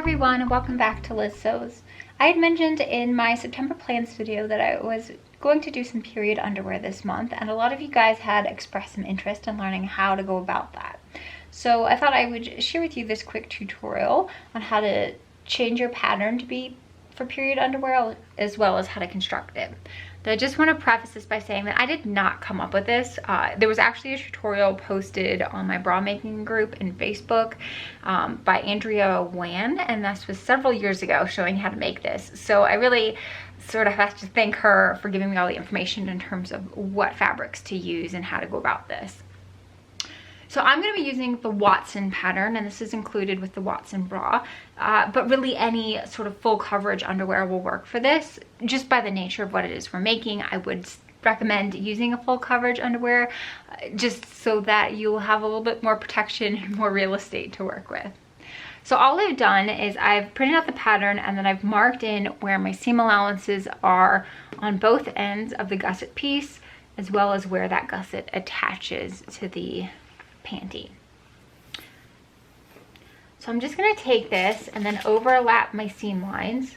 everyone, and welcome back to Liz Sews. I had mentioned in my September plans video that I was going to do some period underwear this month, and a lot of you guys had expressed some interest in learning how to go about that. So I thought I would share with you this quick tutorial on how to change your pattern to be for period underwear, as well as how to construct it. But I just want to preface this by saying that I did not come up with this. There was actually a tutorial posted on my bra making group in Facebook by Andrea Wan, and this was several years ago, showing how to make this. So I really sort of have to thank her for giving me all the information in terms of what fabrics to use and how to go about this. So I'm going to be using the Watson pattern, and this is included with the Watson bra, but really any sort of full coverage underwear will work for this. Just by the nature of what it is we're making, I would recommend using a full coverage underwear just so that you'll have a little bit more protection and more real estate to work with. So all I've done is I've printed out the pattern, and then I've marked in where my seam allowances are on both ends of the gusset piece, as well as where that gusset attaches to the panty. So I'm just going to take this and then overlap my seam lines.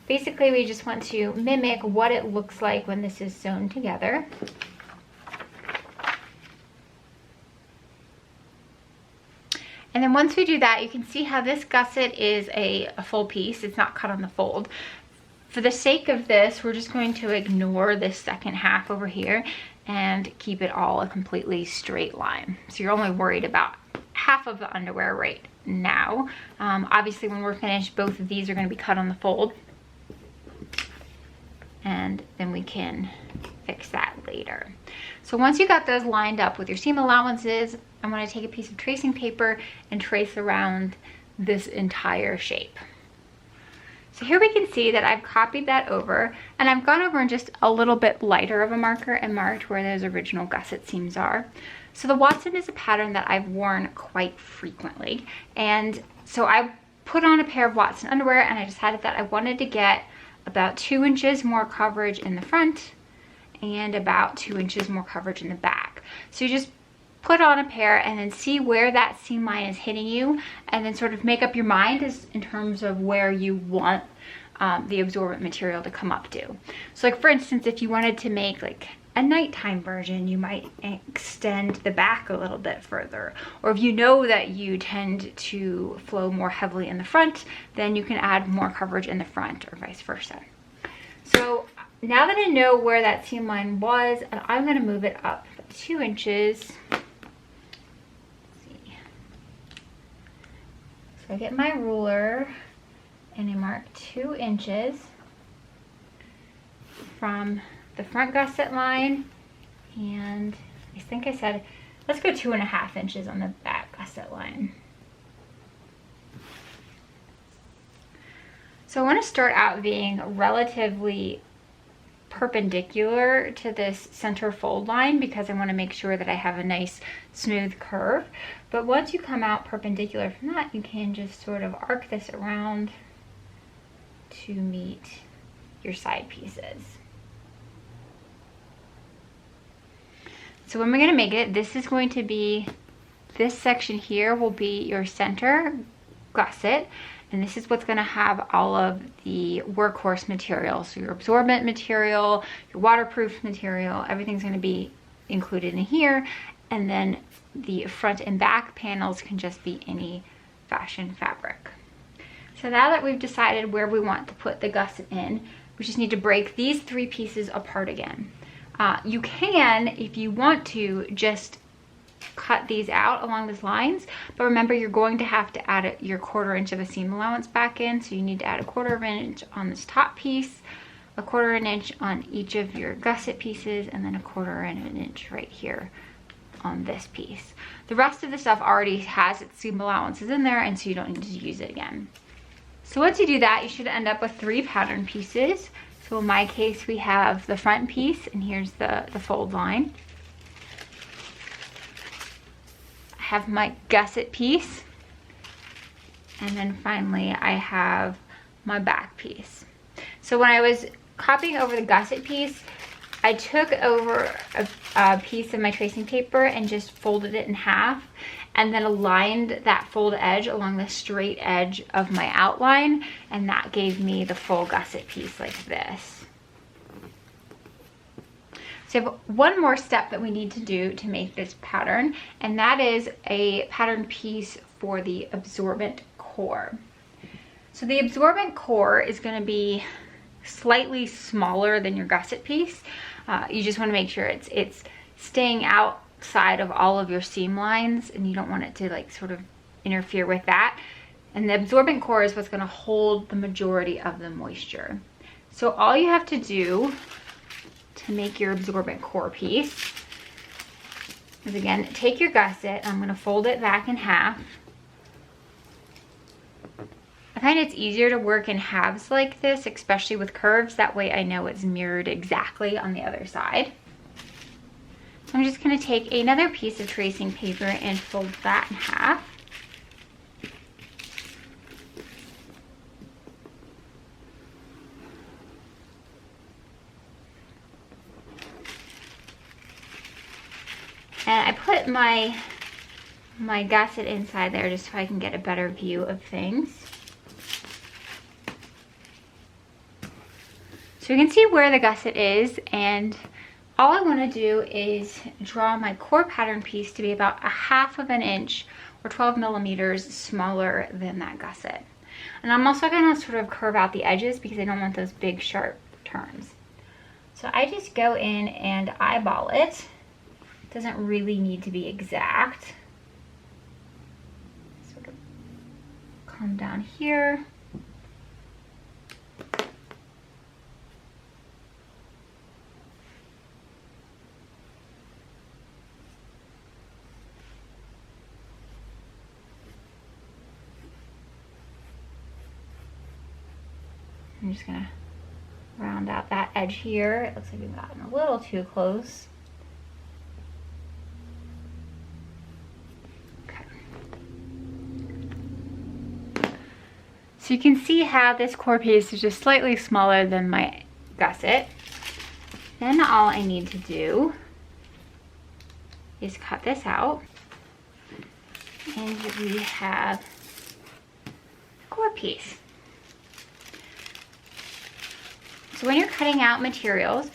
Basically, we just want to mimic what it looks like when this is sewn together. And then once we do that, you can see how this gusset is a full piece. It's not cut on the fold. For the sake of this, we're just going to ignore this second half over here and keep it all a completely straight line. So you're only worried about half of the underwear right now. Obviously, when we're finished, both of these are going to be cut on the fold, and then we can fix that later. So once you got those lined up with your seam allowances, I'm going to take a piece of tracing paper and trace around this entire shape. So here we can see that I've copied that over, and I've gone over in just a little bit lighter of a marker and marked where those original gusset seams are. So the Watson is a pattern that I've worn quite frequently, and so I put on a pair of Watson underwear, and I decided that I wanted to get about 2 inches more coverage in the front and about 2 inches more coverage in the back. So you just put on a pair and then see where that seam line is hitting you, and then sort of make up your mind as in terms of where you want the absorbent material to come up to. So like for instance, if you wanted to make like a nighttime version, you might extend the back a little bit further. Or if you know that you tend to flow more heavily in the front, then you can add more coverage in the front, or vice versa. So now that I know where that seam line was, I'm going to move it up 2 inches. So I get my ruler and I mark 2 inches from the front gusset line, and I think I said, let's go 2.5 inches on the back gusset line. So I want to start out being relatively perpendicular to this center fold line because I want to make sure that I have a nice smooth curve. But once you come out perpendicular from that, you can just sort of arc this around to meet your side pieces. So when we're going to make it, this is going to be, this section here will be your center gusset, and this is what's going to have all of the workhorse material. So your absorbent material, your waterproof material, everything's going to be included in here. And then the front and back panels can just be any fashion fabric. So now that we've decided where we want to put the gusset in, we just need to break these 3 pieces apart again. You can, if you want to, just cut these out along these lines, but remember you're going to have to add your 1/4 inch of a seam allowance back in, so you need to add a 1/4 inch on this top piece, a 1/4 inch on each of your gusset pieces, and then a 1/4 inch right here on this piece. The rest of the stuff already has its seam allowances in there, and so you don't need to use it again. So once you do that, you should end up with 3 pattern pieces. So in my case, we have the front piece, and here's the fold line. I have my gusset piece, and then finally I have my back piece. So when I was copying over the gusset piece, I took over a a piece of my tracing paper and just folded it in half, and then aligned that fold edge along the straight edge of my outline, and that gave me the full gusset piece like this. So we have one more step that we need to do to make this pattern, and that is a pattern piece for the absorbent core. So the absorbent core is going to be slightly smaller than your gusset piece. You just want to make sure it's staying outside of all of your seam lines, and you don't want it to like sort of interfere with that. And the absorbent core is what's going to hold the majority of the moisture. So all you have to do to make your absorbent core piece is, again, take your gusset. I'm going to fold it back in half. I find it's easier to work in halves like this, especially with curves. That way I know it's mirrored exactly on the other side. So I'm just going to take another piece of tracing paper and fold that in half. And I put my gusset inside there just so I can get a better view of things. So you can see where the gusset is, and all I want to do is draw my core pattern piece to be about 1/2 inch or 12 millimeters smaller than that gusset. And I'm also going to sort of curve out the edges because I don't want those big sharp turns. So I just go in and eyeball it. It doesn't really need to be exact. Sort of come down here. I'm just gonna round out that edge here. It looks like we've gotten a little too close. Okay. So you can see how this core piece is just slightly smaller than my gusset. Then all I need to do is cut this out. And we have the core piece. So when you're cutting out materials,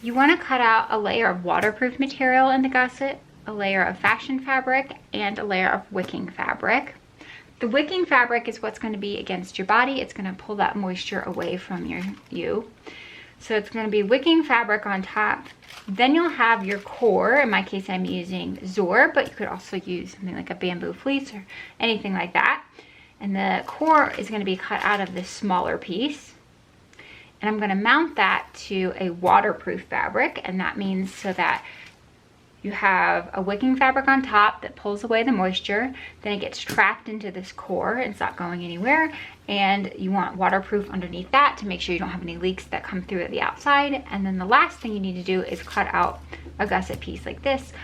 you want to cut out a layer of waterproof material in the gusset, a layer of fashion fabric, and a layer of wicking fabric. The wicking fabric is what's going to be against your body. It's going to pull that moisture away from you. So it's going to be wicking fabric on top. Then you'll have your core. In my case, I'm using Zorb, but you could also use something like a bamboo fleece or anything like that. And the core is going to be cut out of this smaller piece. And I'm going to mount that to a waterproof fabric, and that means so that you have a wicking fabric on top that pulls away the moisture, then it gets trapped into this core and it's not going anywhere, and you want waterproof underneath that to make sure you don't have any leaks that come through at the outside. And then the last thing you need to do is cut out a gusset piece like this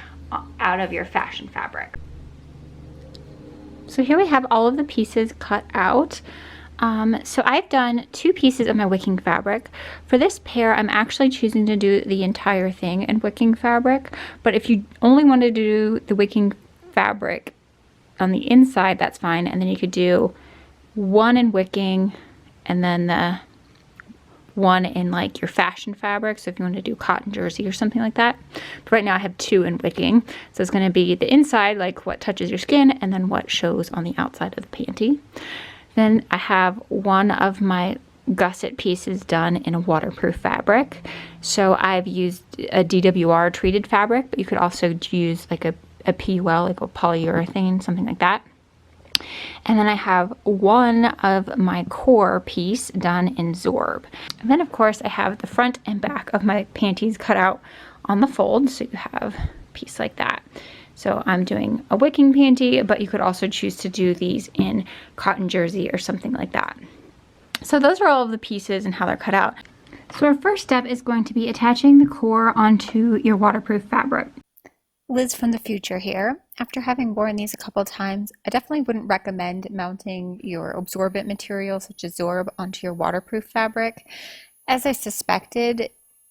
out of your fashion fabric. So here we have all of the pieces cut out. So I've done 2 pieces of my wicking fabric. For this pair, I'm actually choosing to do the entire thing in wicking fabric, but if you only want to do the wicking fabric on the inside, that's fine, and then you could do 1 in wicking and then the 1 in like your fashion fabric, so if you want to do cotton jersey or something like that. But right now I have 2 in wicking, so it's going to be the inside, like what touches your skin, and then what shows on the outside of the panty. Then I have 1 of my gusset pieces done in a waterproof fabric. So I've used a DWR treated fabric, but you could also use like a PUL, like a polyurethane, something like that. And then I have 1 of my core piece done in Zorb. And then of course I have the front and back of my panties cut out on the fold, so you have a piece like that. So I'm doing a wicking panty, but you could also choose to do these in cotton jersey or something like that. So those are all of the pieces and how they're cut out. So our first step is going to be attaching the core onto your waterproof fabric. Liz from the future here. After having worn these a couple times, I definitely wouldn't recommend mounting your absorbent material such as Zorb onto your waterproof fabric. As I suspected,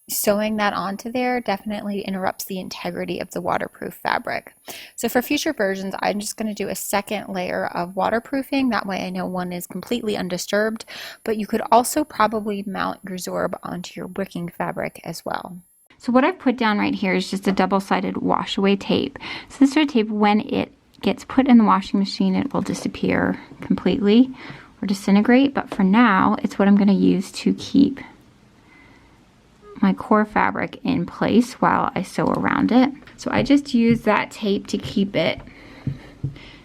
sewing that onto there definitely interrupts the integrity of the waterproof fabric. So for future versions, I'm just going to do a second layer of waterproofing. That way I know one is completely undisturbed, but you could also probably mount your Zorb onto your wicking fabric as well. So what I've put down right here is just a double-sided wash away tape. So this sort of tape, when it gets put in the washing machine, it will disappear completely or disintegrate, but for now, it's what I'm going to use to keep my core fabric in place while I sew around it. So I just use that tape to keep it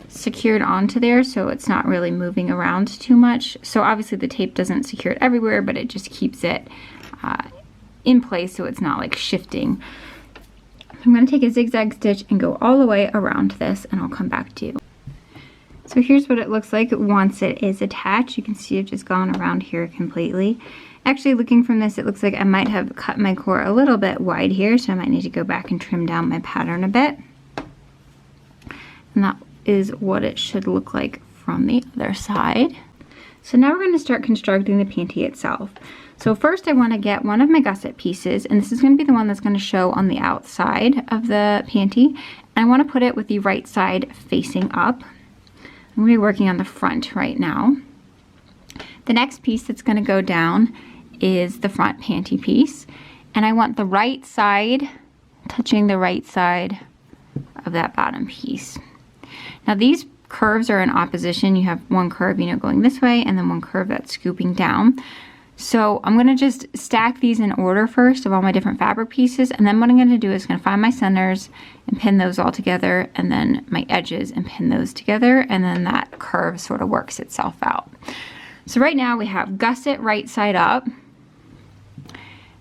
secured onto there so it's not really moving around too much. So obviously the tape doesn't secure it everywhere, but it just keeps it in place so it's not like shifting. I'm going to take a zigzag stitch and go all the way around this, and I'll come back to you. So here's what it looks like once it is attached. You can see I've just gone around here completely. Actually, looking from this, it looks like I might have cut my core a little bit wide here, so I might need to go back and trim down my pattern a bit. And that is what it should look like from the other side. So now we're going to start constructing the panty itself. So first I want to get one of my gusset pieces, and this is going to be the one that's going to show on the outside of the panty. And I want to put it with the right side facing up. I'm going to be working on the front right now. The next piece that's going to go down is the front panty piece, and I want the right side touching the right side of that bottom piece. Now these curves are in opposition. You have one curve, you know, going this way, and then one curve that's scooping down. So I'm going to just stack these in order first of all my different fabric pieces, and then what I'm going to do is going to find my centers and pin those all together, and then my edges and pin those together, and then that curve sort of works itself out. So right now we have gusset right side up,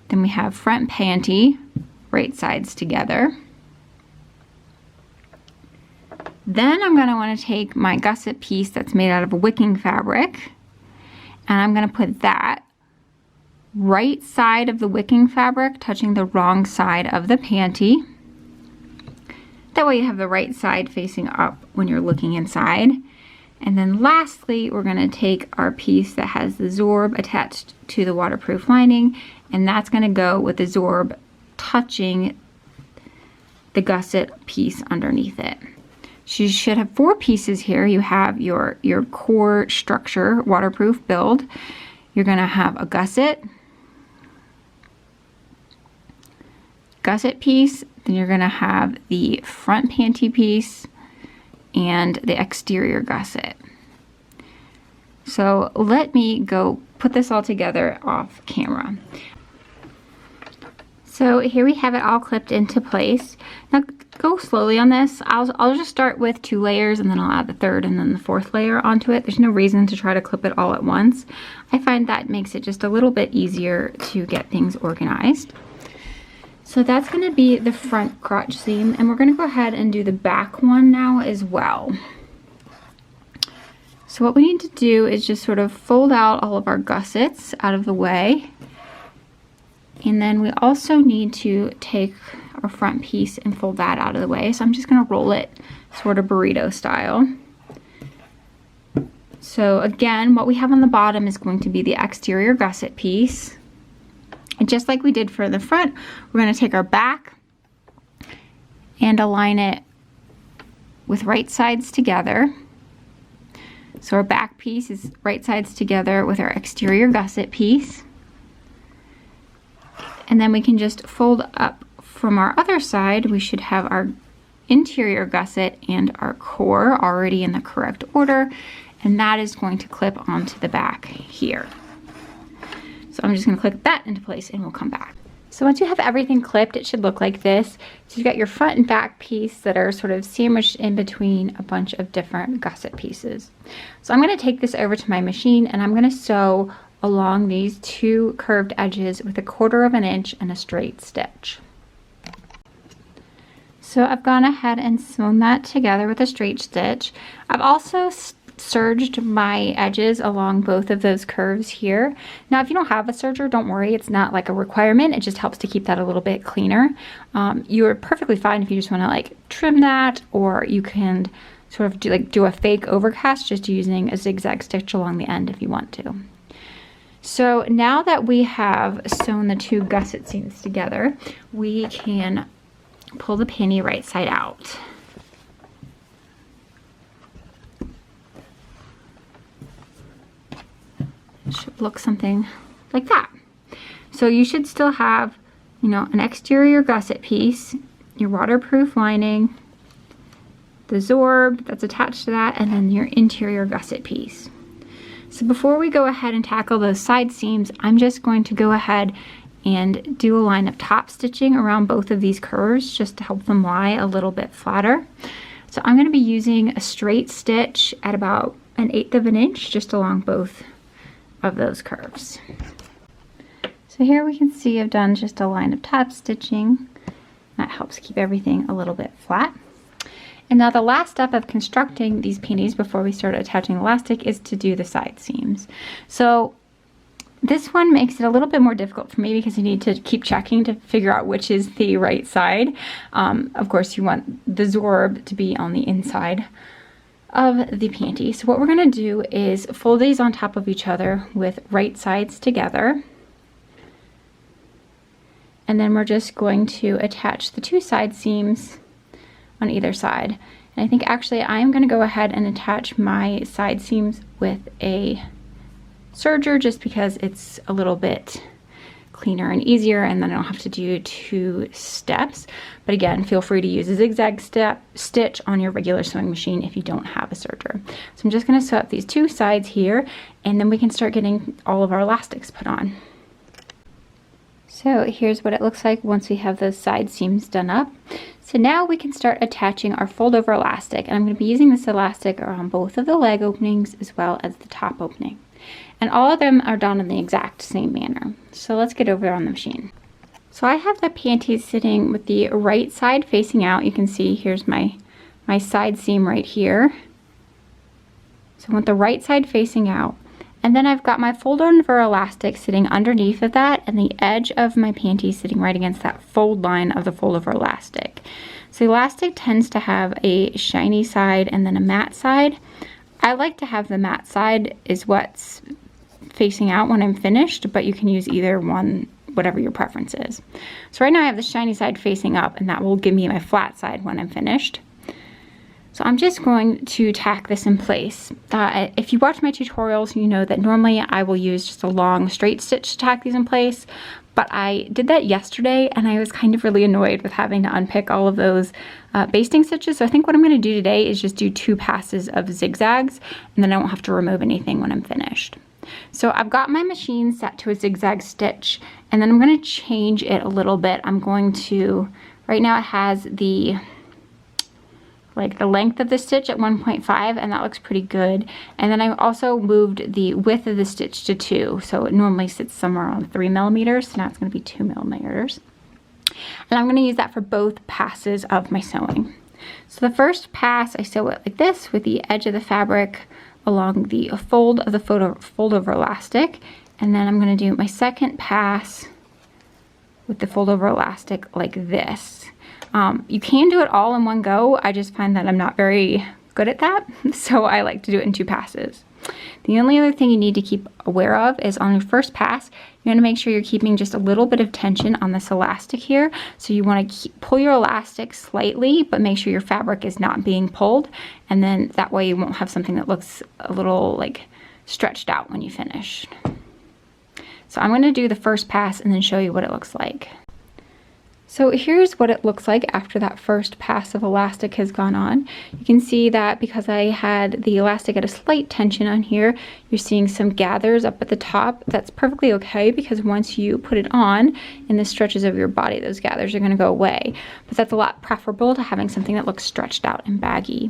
then we have front panty right sides together. Then I'm going to want to take my gusset piece that's made out of a wicking fabric, and I'm going to put that right side of the wicking fabric touching the wrong side of the panty. That way you have the right side facing up when you're looking inside. And then lastly, we're going to take our piece that has the Zorb attached to the waterproof lining, and that's going to go with the Zorb touching the gusset piece underneath it. So you should have 4 pieces here. You have your core structure waterproof build. You're going to have a gusset piece, then you're going to have the front panty piece and the exterior gusset. So let me go put this all together off camera. So here we have it all clipped into place. Now go slowly on this. I'll just start with 2 layers, and then I'll add the 3rd and then the 4th layer onto it. There's no reason to try to clip it all at once. I find that makes it just a little bit easier to get things organized. So that's going to be the front crotch seam, and we're going to go ahead and do the back one now as well. So what we need to do is just sort of fold out all of our gussets out of the way. And then we also need to take our front piece and fold that out of the way. So I'm just going to roll it sort of burrito style. So again, what we have on the bottom is going to be the exterior gusset piece. And just like we did for the front, we're going to take our back and align it with right sides together. So our back piece is right sides together with our exterior gusset piece. And then we can just fold up from our other side. We should have our interior gusset and our core already in the correct order, and that is going to clip onto the back here. So I'm just going to clip that into place and we'll come back. So once you have everything clipped, it should look like this. So you've got your front and back piece that are sort of sandwiched in between a bunch of different gusset pieces. So I'm going to take this over to my machine, and I'm going to sew along these 2 curved edges with 1/4 of an inch and a straight stitch. So I've gone ahead and sewn that together with a straight stitch. I've also serged my edges along both of those curves here. Now if you don't have a serger, don't worry, it's not like a requirement, it just helps to keep that a little bit cleaner. You're perfectly fine if you just want to like trim that, or you can sort of do a fake overcast just using a zigzag stitch along the end if you want to. So now that we have sewn the two gusset seams together, we can pull the panty right side out. It should look something like that. So you should still have, you know, an exterior gusset piece, your waterproof lining, the zorb that's attached to that, and then your interior gusset piece. So before we go ahead and tackle those side seams, I'm just going to go ahead and do a line of top stitching around both of these curves just to help them lie a little bit flatter. So I'm going to be using a straight stitch at about 1/8 of an inch just along both of those curves. So here we can see I've done just a line of top stitching. That helps keep everything a little bit flat. And now the last step of constructing these panties before we start attaching elastic is to do the side seams. So this one makes it a little bit more difficult for me because you need to keep checking to figure out which is the right side. Of course, you want the zorb to be on the inside of the panty. So what we're going to do is fold these on top of each other with right sides together. And then we're just going to attach the two side seams on either side. And I think actually I'm going to go ahead and attach my side seams with a serger just because it's a little bit cleaner and easier, and then I don't have to do 2 steps. But again, feel free to use a zigzag stitch on your regular sewing machine if you don't have a serger. So I'm just going to sew up these 2 sides here, and then we can start getting all of our elastics put on. So here's what it looks like once we have those side seams done up. So now we can start attaching our fold over elastic, and I'm going to be using this elastic around both of the leg openings as well as the top opening. And all of them are done in the exact same manner. So let's get over on the machine. So I have the panties sitting with the right side facing out. You can see here's my side seam right here. So I want the right side facing out. And then I've got my fold over elastic sitting underneath of that, and the edge of my panty sitting right against that fold line of the fold over elastic. So elastic tends to have a shiny side and then a matte side. I like to have the matte side is what's facing out when I'm finished, but you can use either one, whatever your preference is. So right now I have the shiny side facing up, and that will give me my flat side when I'm finished. So I'm just going to tack this in place. If you watch my tutorials, you know that normally I will use just a long straight stitch to tack these in place, but I did that yesterday and I was kind of really annoyed with having to unpick all of those basting stitches. So I think what I'm going to do today is just do 2 passes of zigzags, and then I won't have to remove anything when I'm finished. So I've got my machine set to a zigzag stitch, and then I'm going to change it a little bit. I'm going to, right now it has the length of the stitch at 1.5, and that looks pretty good. And then I also moved the width of the stitch to 2, so it normally sits somewhere around 3 millimeters, so now it's going to be 2 millimeters. And I'm going to use that for both passes of my sewing. So the first pass, I sew it like this with the edge of the fabric along the fold of the fold over elastic, and then I'm going to do my second pass with the fold over elastic like this. You can do it all in one go. I just find that I'm not very good at that, so I like to do it in 2 passes. The only other thing you need to keep aware of is on your first pass, you want to make sure you're keeping just a little bit of tension on this elastic here. So you want to pull your elastic slightly, but make sure your fabric is not being pulled, and then that way you won't have something that looks a little like stretched out when you finish. So I'm going to do the first pass and then show you what it looks like. So here's what it looks like after that first pass of elastic has gone on. You can see that because I had the elastic at a slight tension on here, you're seeing some gathers up at the top. That's perfectly okay because once you put it on in the stretches of your body, those gathers are going to go away. But that's a lot preferable to having something that looks stretched out and baggy.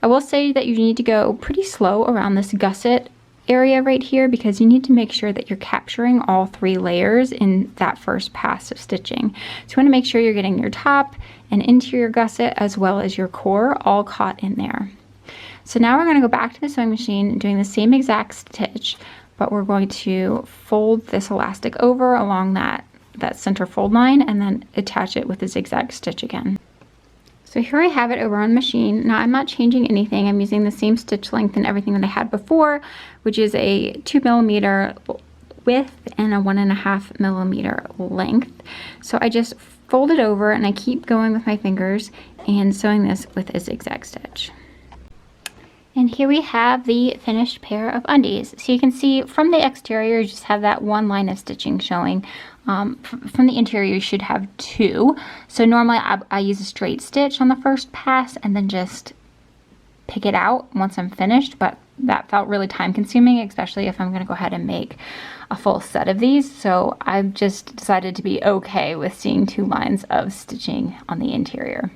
I will say that you need to go pretty slow around this gusset area right here because you need to make sure that you're capturing all 3 layers in that first pass of stitching. So you want to make sure you're getting your top and interior gusset as well as your core all caught in there. So now we're going to go back to the sewing machine doing the same exact stitch, but we're going to fold this elastic over along that center fold line and then attach it with a zigzag stitch again. So here I have it over on the machine. Now I'm not changing anything. I'm using the same stitch length and everything that I had before, which is a 2 millimeter width and a 1.5 millimeter length. So I just fold it over and I keep going with my fingers and sewing this with a zigzag stitch. And here we have the finished pair of undies. So you can see from the exterior, you just have that one line of stitching showing. From the interior, you should have two. So normally I use a straight stitch on the first pass and then just pick it out once I'm finished, but that felt really time consuming, especially if I'm gonna go ahead and make a full set of these. So I've just decided to be okay with seeing two lines of stitching on the interior.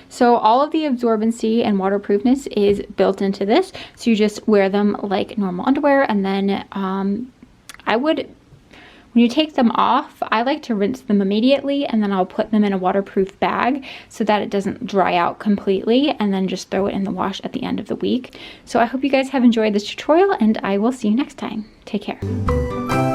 So all of the absorbency and waterproofness is built into this. So you just wear them like normal underwear, and then when you take them off, I like to rinse them immediately, and then I'll put them in a waterproof bag so that it doesn't dry out completely, and then just throw it in the wash at the end of the week. So I hope you guys have enjoyed this tutorial, and I will see you next time. Take care.